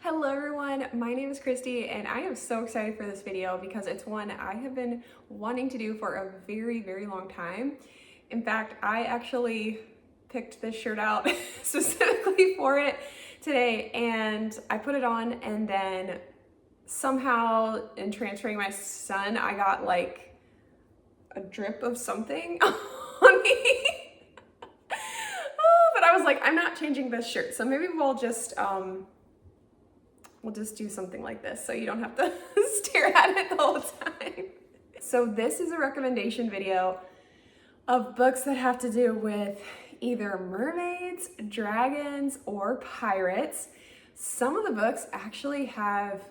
Hello everyone, my name is Kristi and I am so excited for this video because it's one I have been wanting to do for a very long time. In fact, I actually picked this shirt out specifically for it today and I put it on, and then somehow in transferring my son, I got like a drip of something on me. But I was like, I'm not changing this shirt, so maybe we'll just do something like this so you don't have to stare at it the whole time. So this is a recommendation video of books that have to do with either mermaids, dragons, or pirates. Some of the books actually have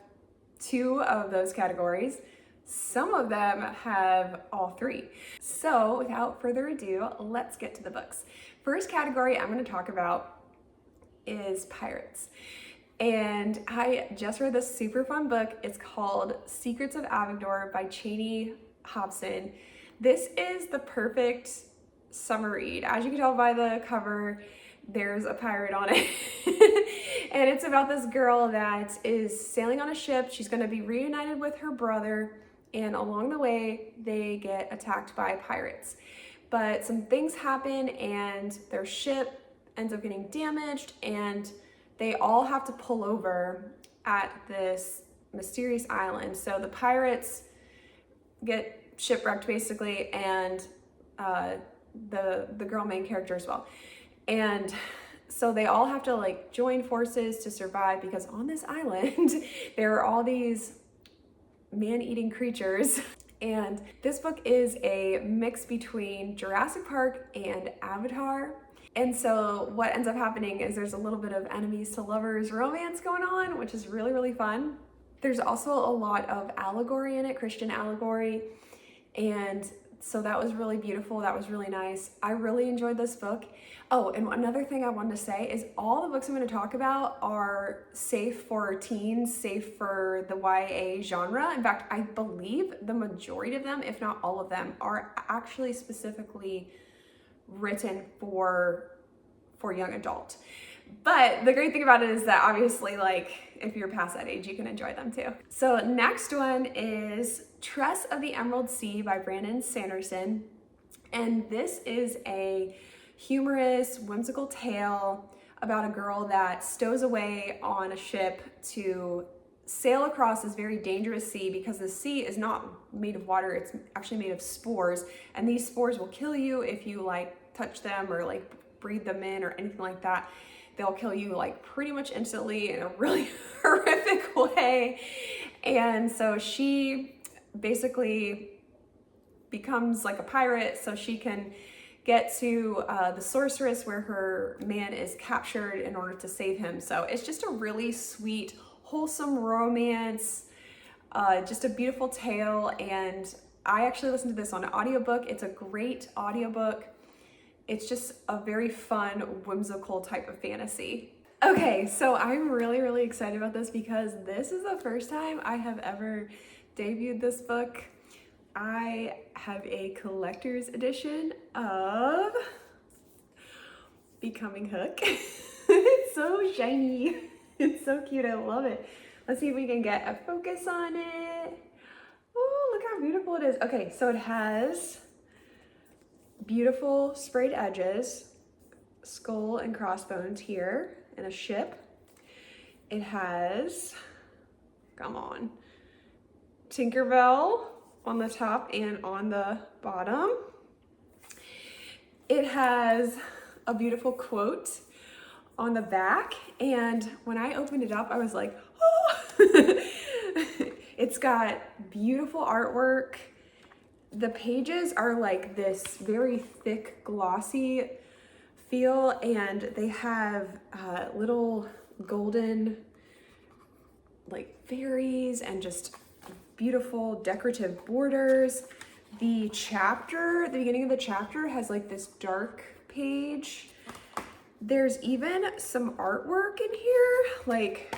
2 of those categories. Some of them have all 3. So without further ado, let's get to the books. First category I'm going to talk about is pirates. And I just read this super fun book. It's called Secrets of Avigdor by Cheney Hobson. This is the perfect summer read. As you can tell by the cover, there's a pirate on it. And it's about this girl that is sailing on a ship. She's going to be reunited with her brother, and along the way they get attacked by pirates. But some things happen and their ship ends up getting damaged, and they all have to pull over at this mysterious island. So the pirates get shipwrecked basically, and the girl main character as well. And so they all have to like join forces to survive, because on this island there are all these man-eating creatures. And this book is a mix between Jurassic Park and Avatar. And so what ends up happening is there's a little bit of enemies to lovers romance going on, which is really fun. There's also a lot of allegory in it, Christian allegory. And so that was really beautiful. That was really nice. I really enjoyed this book. Oh, and another thing I wanted to say is all the books I'm going to talk about are safe for teens, safe for the YA genre. In fact, I believe the majority of them, if not all of them, are actually specifically written for young adult. But the great thing about it is that obviously, like, if you're past that age, you can enjoy them too. So next one is Tress of the Emerald Sea by Brandon Sanderson. And this is a humorous, whimsical tale about a girl that stows away on a ship to sail across this very dangerous sea, because the sea is not made of water, it's actually made of spores, and these spores will kill you if you like touch them or like breathe them in or anything like that. They'll kill you like pretty much instantly in a really horrific way. And so she basically becomes like a pirate so she can get to the sorceress where her man is captured in order to save him. So it's just a really sweet, wholesome romance, just a beautiful tale. And I actually listened to this on an audiobook. It's a great audiobook. It's just a very fun, whimsical type of fantasy. Okay, so I'm really excited about this because this is the first time I have ever debuted this book. I have a collector's edition of Becoming Hook. It's so shiny. It's so cute. I love it. Let's see if we can get a focus on it. Oh, look how beautiful it is. Okay, so it has beautiful sprayed edges, skull and crossbones here, and a ship. It has, come on, Tinkerbell on the top and on the bottom. It has a beautiful quote on the back, and when I opened it up, I was like, oh! It's got beautiful artwork. The pages are like this very thick, glossy feel, and they have little golden like fairies and just beautiful decorative borders. The beginning of the chapter has like this dark page. There's even some artwork in here, like,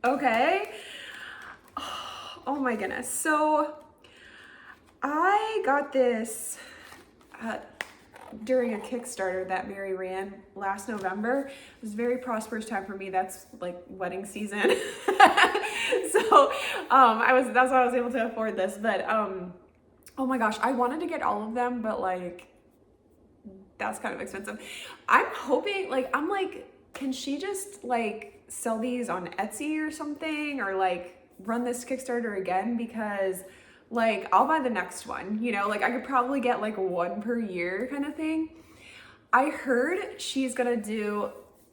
okay. Oh my goodness. So I got this during a Kickstarter that Mary ran last November. It was a very prosperous time for me. That's like wedding season. So that's why I was able to afford this. But oh my gosh, I wanted to get all of them, but like that's kind of expensive. I'm hoping, like, I'm like, can she just like sell these on Etsy or something, or like run this Kickstarter again? Because like I'll buy the next one, you know, like I could probably get like one per year kind of thing. I heard she's gonna do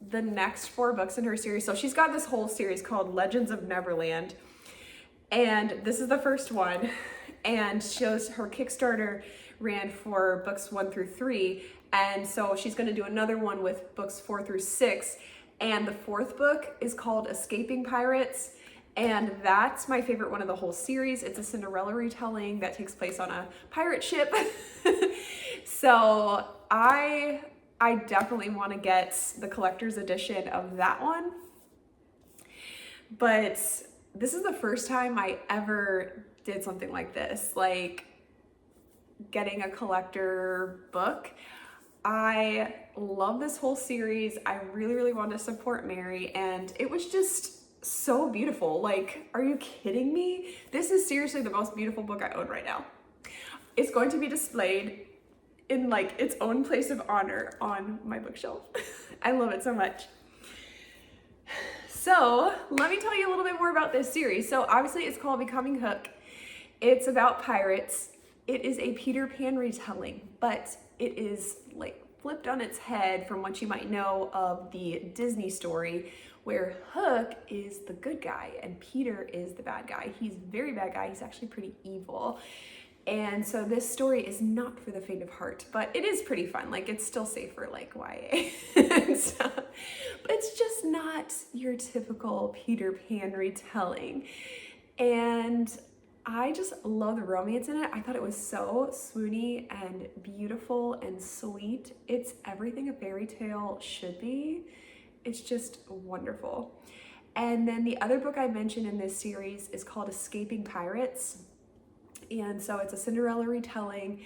the next 4 books in her series. So she's got this whole series called Legends of Neverland, and this is the first one. And shows her Kickstarter ran for books 1 through 3. And so she's going to do another one with books 4 through 6. And the 4th book is called Escaping Pirates. And that's my favorite one of the whole series. It's a Cinderella retelling that takes place on a pirate ship. So I definitely want to get the collector's edition of that one. But this is the first time I ever did something like this, like getting a collector book. I love this whole series. I really, really wanted to support Mary, and it was just so beautiful. Like, are you kidding me? This is seriously the most beautiful book I own right now. It's going to be displayed in like its own place of honor on my bookshelf. I love it so much. So let me tell you a little bit more about this series. So obviously it's called Becoming Hook. It's about pirates. It is a Peter Pan retelling, but it is like flipped on its head from what you might know of the Disney story, where Hook is the good guy and Peter is the bad guy. He's a very bad guy. He's actually pretty evil. And so this story is not for the faint of heart, but it is pretty fun. Like, it's still safe for like YA and stuff. But it's just not your typical Peter Pan retelling. And I just love the romance in it. I thought it was so swoony and beautiful and sweet. It's everything a fairy tale should be. It's just wonderful. And then the other book I mentioned in this series is called Escaping Pirates. And so it's a Cinderella retelling.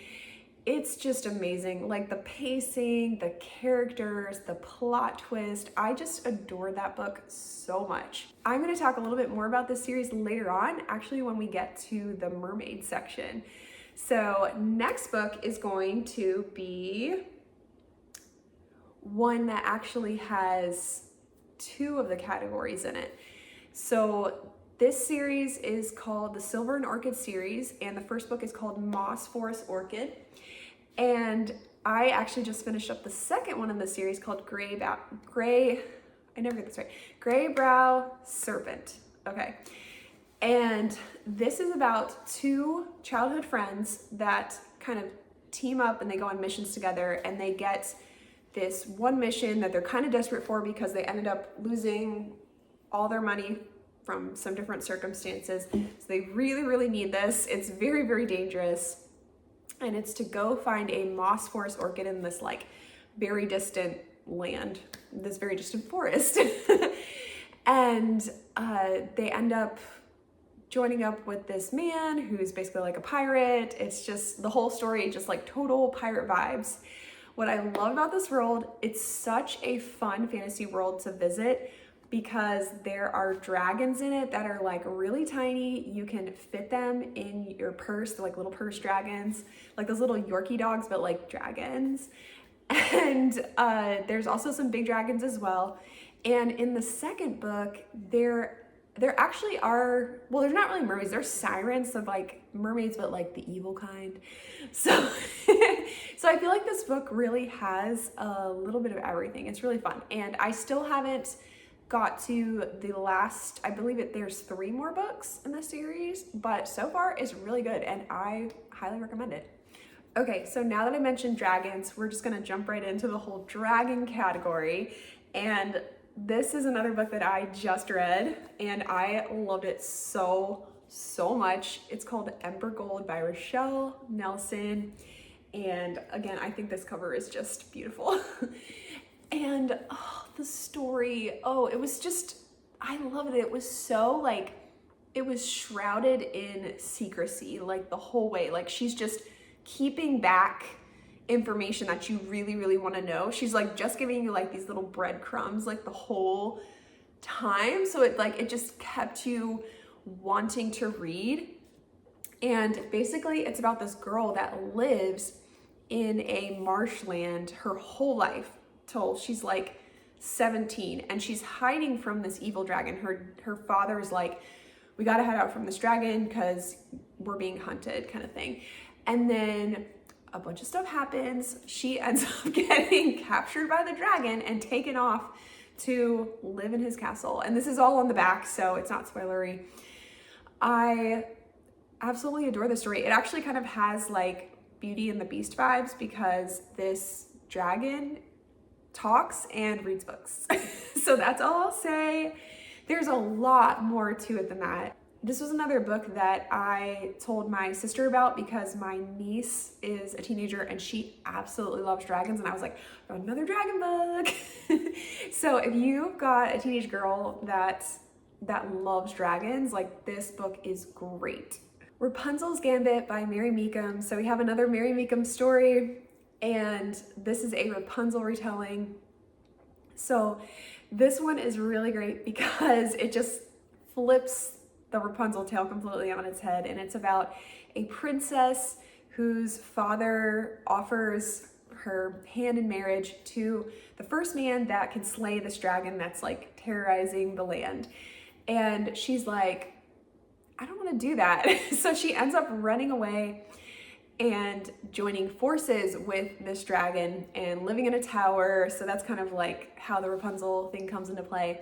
It's just amazing. Like the pacing, the characters, the plot twist. I just adore that book so much. I'm going to talk a little bit more about this series later on, actually, when we get to the mermaid section. So next book is going to be one that actually has 2 of the categories in it. So this series is called the Silver and Orchid series, and the first book is called Moss Forest Orchid. And I actually just finished up the second one in the series called Gray Brow Serpent. Okay. And this is about 2 childhood friends that kind of team up and they go on missions together, and they get this one mission that they're kind of desperate for because they ended up losing all their money from some different circumstances. So they really, really need this. It's very, very dangerous. And it's to go find a moss forest orchid in this like very distant land, this very distant forest. And they end up joining up with this man who's basically like a pirate. It's just the whole story, just like total pirate vibes. What I love about this world, it's such a fun fantasy world to visit, because there are dragons in it that are like really tiny. You can fit them in your purse. They're like little purse dragons, like those little Yorkie dogs, but like dragons. And there's also some big dragons as well. And in the second book, there actually are, well, they're not really mermaids, they're sirens, of like mermaids, but like the evil kind. So, so I feel like this book really has a little bit of everything. It's really fun. And I still haven't got to the last, I believe there's 3 more books in the series, but so far it's really good and I highly recommend it. Okay, so now that I mentioned dragons, we're just gonna jump right into the whole dragon category. And this is another book that I just read and I loved it so much. It's called Ember Gold by Rochelle Nelson. And again, I think this cover is just beautiful. And the story, it was just, I loved it. It was so like, it was shrouded in secrecy, like the whole way. Like she's just keeping back information that you really, really want to know. She's like just giving you like these little breadcrumbs like the whole time. So it just kept you wanting to read. And basically it's about this girl that lives in a marshland her whole life till she's like 17, and she's hiding from this evil dragon. Her father's like, we gotta head out from this dragon because we're being hunted, kind of thing. And then a bunch of stuff happens. She ends up getting captured by the dragon and taken off to live in his castle. And this is all on the back, so it's not spoilery. I absolutely adore this story. It actually kind of has like Beauty and the Beast vibes because this dragon talks and reads books. So that's all I'll say. There's a lot more to it than that. This was another book that I told my sister about because my niece is a teenager and she absolutely loves dragons, and I was like, another dragon book. So if you've got a teenage girl that loves dragons, like, this book is great. Rapunzel's Gambit by Mary Meekum. So we have another Mary Meekum story, and this is a Rapunzel retelling. So this one is really great because it just flips the Rapunzel tale completely on its head, and it's about a princess whose father offers her hand in marriage to the first man that can slay this dragon that's like terrorizing the land. And she's like, I don't want to do that. So she ends up running away and joining forces with this dragon and living in a tower. So that's kind of like how the Rapunzel thing comes into play.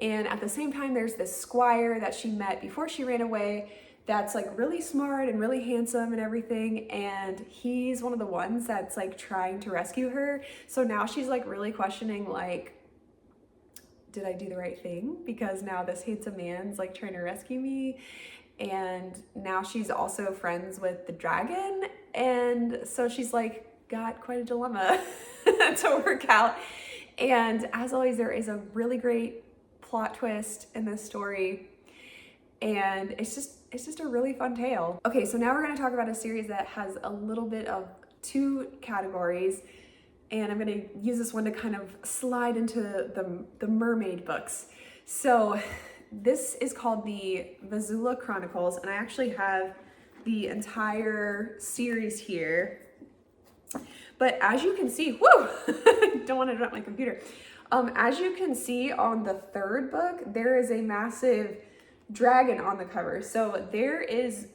And at the same time, there's this squire that she met before she ran away that's like really smart and really handsome and everything. And he's one of the ones that's like trying to rescue her. So now she's like really questioning, like, did I do the right thing? Because now this handsome man's like trying to rescue me. And now she's also friends with the dragon. And so she's like got quite a dilemma to work out. And as always, there is a really great plot twist in this story, and it's just a really fun tale. Okay, so now we're going to talk about a series that has a little bit of two categories, and I'm going to use this one to kind of slide into the mermaid books. So this is called the Vizsla Chronicles, and I actually have the entire series here. But as you can see, whoo, don't want to drop my computer. As you can see on the third book, there is a massive dragon on the cover. So there is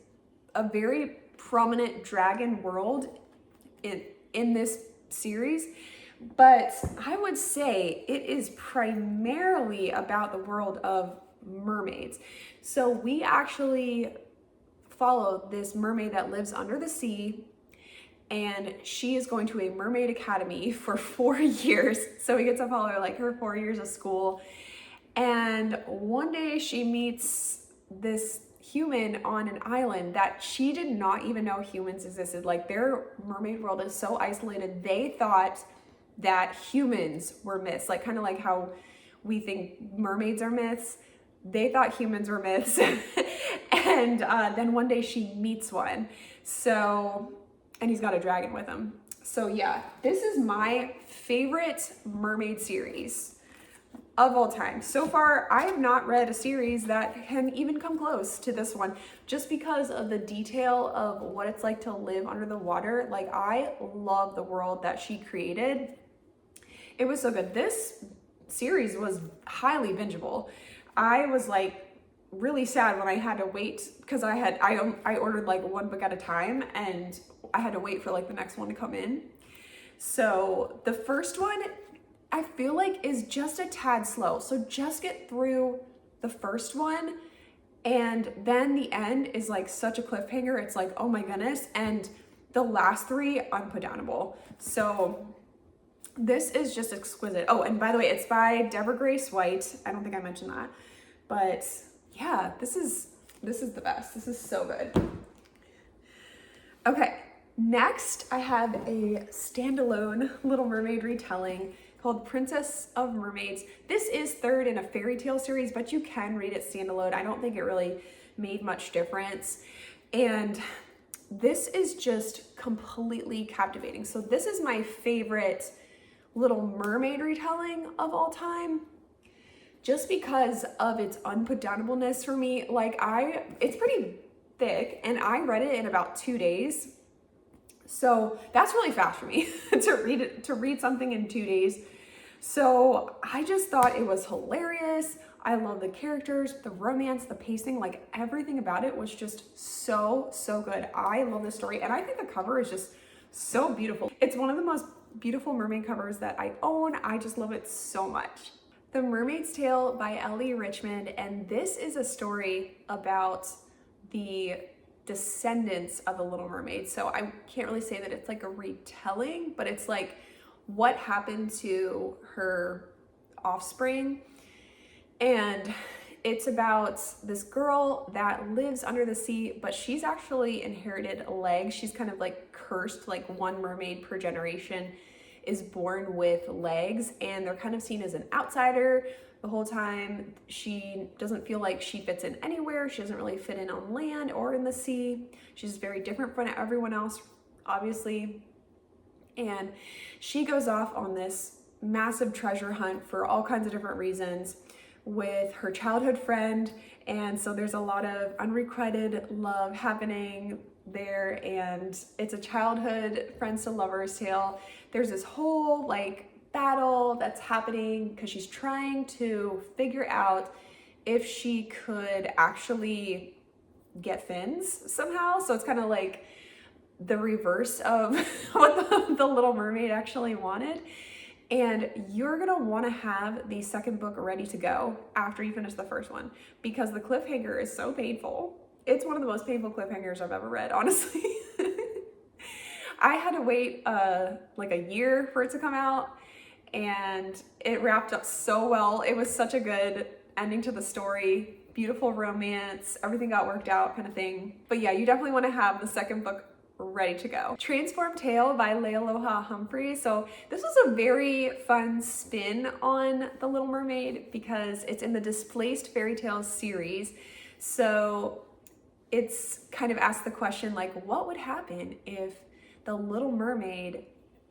a very prominent dragon world in this series, but I would say it is primarily about the world of mermaids. So we actually follow this mermaid that lives under the sea, and she is going to a mermaid academy for 4 years. So we get to follow her like her 4 years of school. And one day she meets this human on an island that she did not even know humans existed. Like, their mermaid world is so isolated. They thought that humans were myths, like kind of like how we think mermaids are myths. They thought humans were myths. And then one day she meets one. And he's got a dragon with him. So yeah, this is my favorite mermaid series of all time. So far, I have not read a series that can even come close to this one, just because of the detail of what it's like to live under the water. Like, I love the world that she created. It was so good. This series was highly bingeable. I was like really sad when I had to wait, because I ordered like one book at a time, and I had to wait for like the next one to come in. So the first one, I feel like, is just a tad slow. So just get through the first one, and then the end is like such a cliffhanger. It's like, oh my goodness. And the last three, unputdownable. So this is just exquisite. Oh, and by the way, it's by Deborah Grace White. I don't think I mentioned that, but yeah, this is the best. This is so good. Okay, next I have a standalone Little Mermaid retelling called Princess of Mermaids. This is third in a fairy tale series, but you can read it standalone. I don't think it really made much difference. And this is just completely captivating. So this is my favorite Little Mermaid retelling of all time, just because of its unputdownableness for me. Like it's pretty thick and I read it in about 2 days. So that's really fast for me to read something in 2 days. So I just thought it was hilarious. I love the characters, the romance, the pacing, like everything about it was just so good. I love this story and I think the cover is just so beautiful. It's one of the most beautiful mermaid covers that I own. I just love it so much. The Mermaid's Tale by Ellie Richmond, and this is a story about the descendants of the Little Mermaid. So I can't really say that it's like a retelling, but it's like what happened to her offspring. And it's about this girl that lives under the sea, but she's actually inherited legs. She's kind of like cursed, like one mermaid per generation is born with legs, and they're kind of seen as an outsider the whole time. She doesn't feel like she fits in anywhere. She doesn't really fit in on land or in the sea. She's very different from everyone else, obviously. And she goes off on this massive treasure hunt for all kinds of different reasons with her childhood friend. And so there's a lot of unrequited love happening there, and it's a childhood friends to lovers tale. There's this whole like battle that's happening because she's trying to figure out if she could actually get fins somehow. So it's kind of like the reverse of what the Little Mermaid actually wanted. And you're gonna wanna have the second book ready to go after you finish the first one, because the cliffhanger is so painful. It's one of the most painful cliffhangers I've ever read, honestly. I had to wait like a year for it to come out, and it wrapped up so well. It was such a good ending to the story, beautiful romance, everything got worked out kind of thing. But yeah, you definitely wanna have the second book ready to go. Transformed Tale by Lealoha Humphrey. So this was a very fun spin on The Little Mermaid because it's in the Displaced Fairy Tale series. So it's kind of asked the question like, what would happen if the Little Mermaid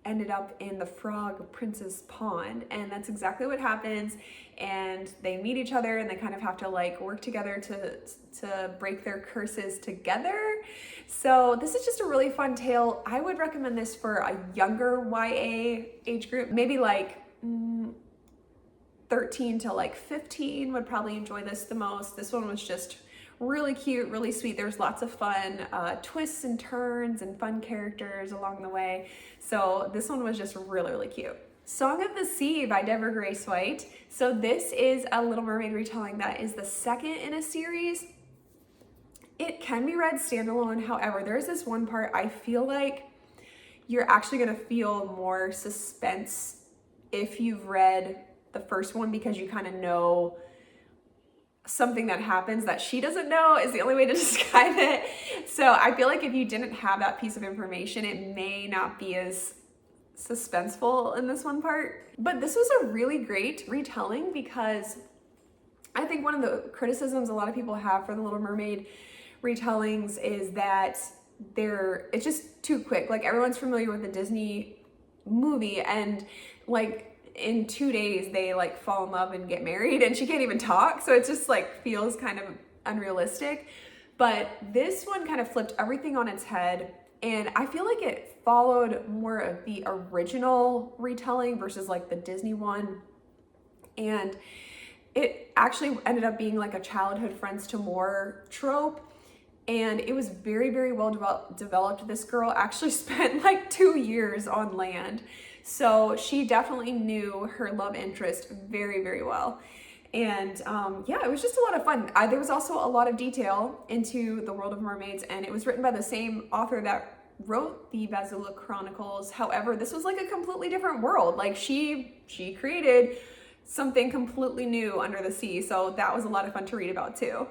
ended up in the Frog Princess Pond? And that's exactly what happens. And they meet each other and they kind of have to like work together to break their curses together. So this is just a really fun tale. I would recommend this for a younger YA age group, maybe like 13 to like 15 would probably enjoy this the most. This one was just really cute, really sweet. There's lots of fun twists and turns and fun characters along the way. So this one was just really cute. Song of the Sea by Deborah Grace White. So this is a Little Mermaid retelling that is the second in a series. It can be read standalone. However, there's this one part I feel like you're actually gonna feel more suspense if you've read the first one, because you kind of know something that happens that she doesn't know is the only way to describe it. So I feel like if you didn't have that piece of information, it may not be as suspenseful in this one part. But this was a really great retelling, because I think one of the criticisms a lot of people have for the Little Mermaid retellings is that it's just too quick. Like everyone's familiar with the Disney movie, and like in 2 days they like fall in love and get married and she can't even talk, so it just like feels kind of unrealistic. But this one kind of flipped everything on its head, and I feel like it followed more of the original retelling versus like the Disney one, and it actually ended up being like a childhood friends to more trope. And it was very well developed. This girl actually spent like 2 years on land. So she definitely knew her love interest very well. And yeah, it was just a lot of fun. There was also a lot of detail into the world of mermaids, and it was written by the same author that wrote the Bazula Chronicles. However, this was like a completely different world. Like she created something completely new under the sea. So that was a lot of fun to read about too.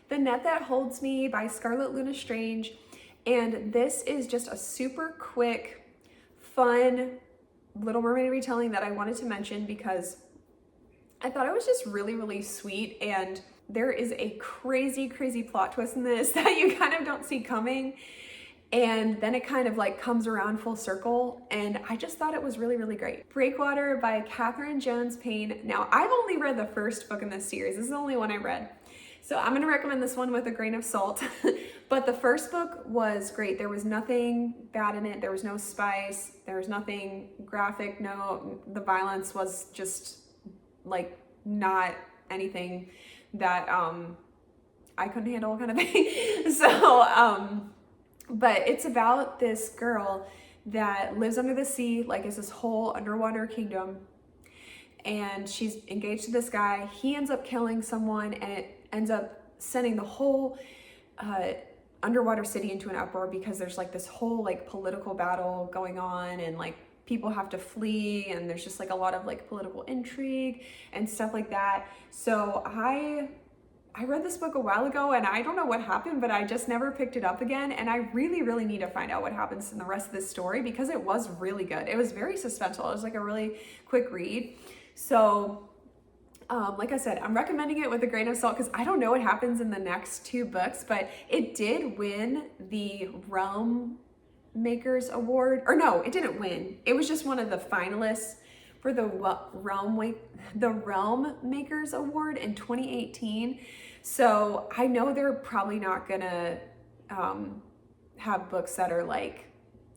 The Net That Holds Me by Scarlet Luna Strange. And this is just a super quick, fun Little Mermaid retelling that I wanted to mention because I thought it was just really sweet. And there is a crazy plot twist in this that you kind of don't see coming. And then it kind of like comes around full circle, and I just thought it was really, really great. Breakwater by Catherine Jones Payne. Now, I've only read the first book in this series. This is the only one I read. So I'm gonna recommend this one with a grain of salt. But the first book was great. There was nothing bad in it. There was no spice. There was nothing graphic. No, the violence was just like not anything that I couldn't handle, kind of thing. So, but it's about this girl that lives under the sea, like it's this whole underwater kingdom. And she's engaged to this guy. He ends up killing someone, and it ends up sending the whole underwater city into an uproar because there's like this whole like political battle going on, and like people have to flee, and there's just like a lot of like political intrigue and stuff like that. So I read this book a while ago, and I don't know what happened, but I just never picked it up again. And I really, really need to find out what happens in the rest of this story because it was really good. It was very suspenseful. It was like a really quick read. So, like I said, I'm recommending it with a grain of salt because I don't know what happens in the next two books, but it did win the Realm Makers Award. Or no, it didn't win. It was just one of the finalists for the Realm Makers Award in 2018. So I know they're probably not gonna have books that are like,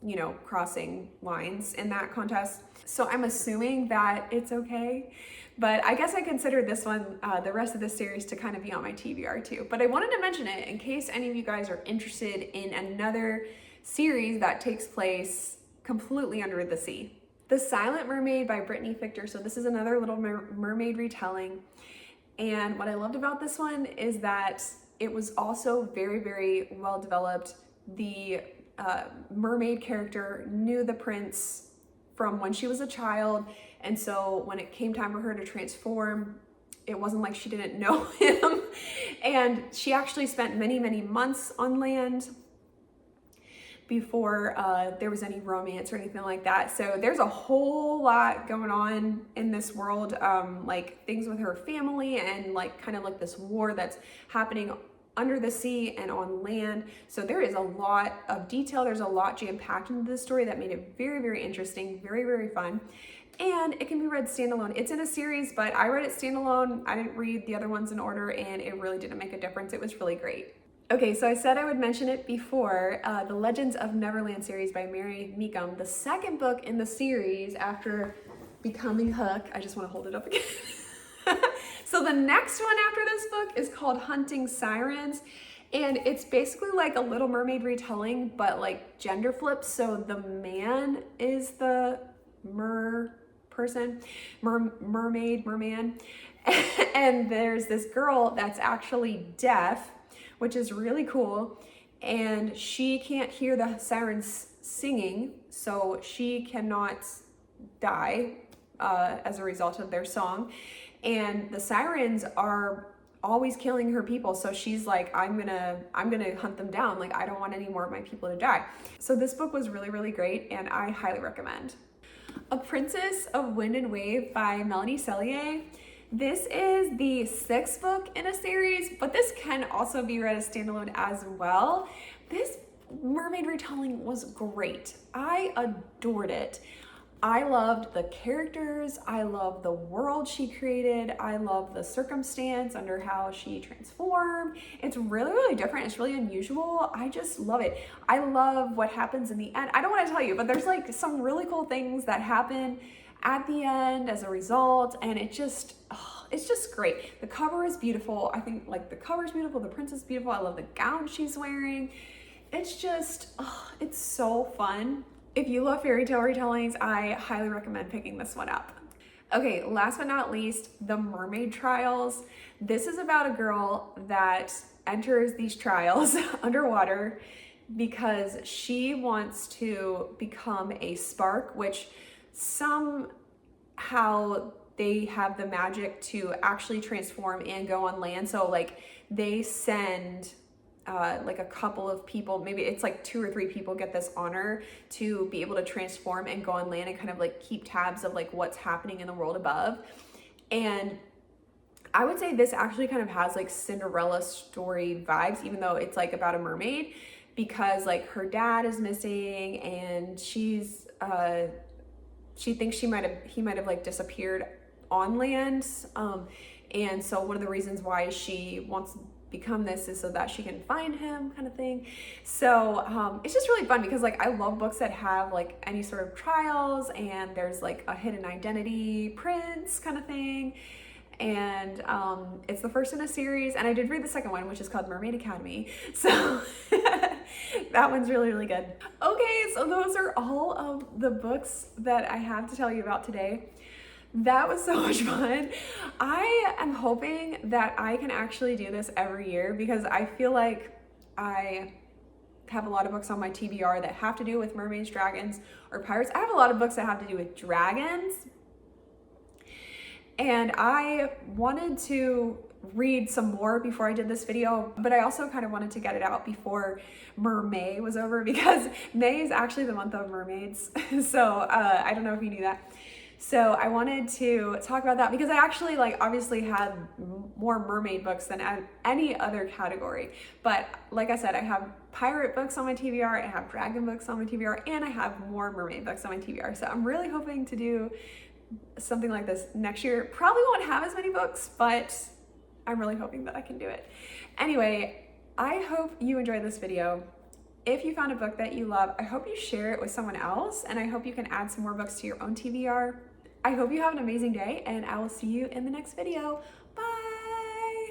you know, crossing lines in that contest. So I'm assuming that it's okay. But I guess I consider this one, the rest of the series, to kind of be on my TBR too. But I wanted to mention it in case any of you guys are interested in another series that takes place completely under the sea. The Silent Mermaid by Brittany Fichter. So this is another Little Mermaid retelling. And what I loved about this one is that it was also very, very well developed. The mermaid character knew the prince from when she was a child. And so when it came time for her to transform, it wasn't like she didn't know him. And she actually spent many, many months on land before there was any romance or anything like that. So there's a whole lot going on in this world, like things with her family and like kind of like this war that's happening under the sea and on land. So there is a lot of detail. There's a lot jam-packed into this story that made it very, very interesting, very, very fun. And it can be read standalone. It's in a series, but I read it standalone. I didn't read the other ones in order, and it really didn't make a difference. It was really great. Okay, so I said I would mention it before, the Legends of Neverland series by Mary Meekum, the second book in the series after becoming Hook. I just want to hold it up again. So the next one after this book is called Hunting Sirens, and it's basically like a Little Mermaid retelling, but gender flipped. So the man is the merman, and there's this girl that's actually deaf, which is really cool, and she can't hear the sirens singing, so she cannot die as a result of their song. And the sirens are always killing her people, so she's like, I'm gonna hunt them down. Like, I don't want any more of my people to die. So this book was really, really great, and I highly recommend. A Princess of Wind and Wave by Melanie Sellier. This is the sixth book in a series, but this can also be read as standalone as well. This mermaid retelling was great. I adored it. I loved the characters. I love the world she created. I love the circumstance under how she transformed. It's really, really different. It's really unusual. I just love it. I love what happens in the end. I don't want to tell you, but there's like some really cool things that happen at the end as a result, and it's just great. The cover is beautiful. I think the cover is beautiful. The princess is beautiful. I love the gown she's wearing. It's just, it's so fun. If you love fairy tale retellings, I highly recommend picking this one up. Okay, last but not least, the Mermaid Trials. This is about a girl that enters these trials underwater because she wants to become a spark, which somehow they have the magic to actually transform and go on land. So they send a couple of people, maybe it's 2 or 3 people get this honor to be able to transform and go on land and kind of keep tabs of what's happening in the world above. And I would say this actually kind of has Cinderella story vibes, even though it's about a mermaid, because like her dad is missing, and she thinks he might have like disappeared on land. And so one of the reasons why she wants to become this is so that she can find him, kind of thing. So it's just really fun because like I love books that have like any sort of trials, and there's like a hidden identity prince kind of thing. And it's the first in a series, and I did read the second one, which is called Mermaid Academy. So that one's really, really good. Okay, so those are all of the books that I have to tell you about today. That was so much fun. I am hoping that I can actually do this every year, because I feel like I have a lot of books on my TBR that have to do with mermaids, dragons, or pirates. I have a lot of books that have to do with dragons, and I wanted to read some more before I did this video, but I also kind of wanted to get it out before Mermaid was over, because May is actually the month of mermaids. So I don't know if you knew that. So I wanted to talk about that because I actually like obviously had more mermaid books than any other category. But like I said, I have pirate books on my TBR, I have dragon books on my TBR, and I have more mermaid books on my TBR. So I'm really hoping to do something like this next year. Probably won't have as many books, but I'm really hoping that I can do it. Anyway, I hope you enjoyed this video. If you found a book that you love, I hope you share it with someone else, and I hope you can add some more books to your own TBR. I hope you have an amazing day, and I will see you in the next video. Bye!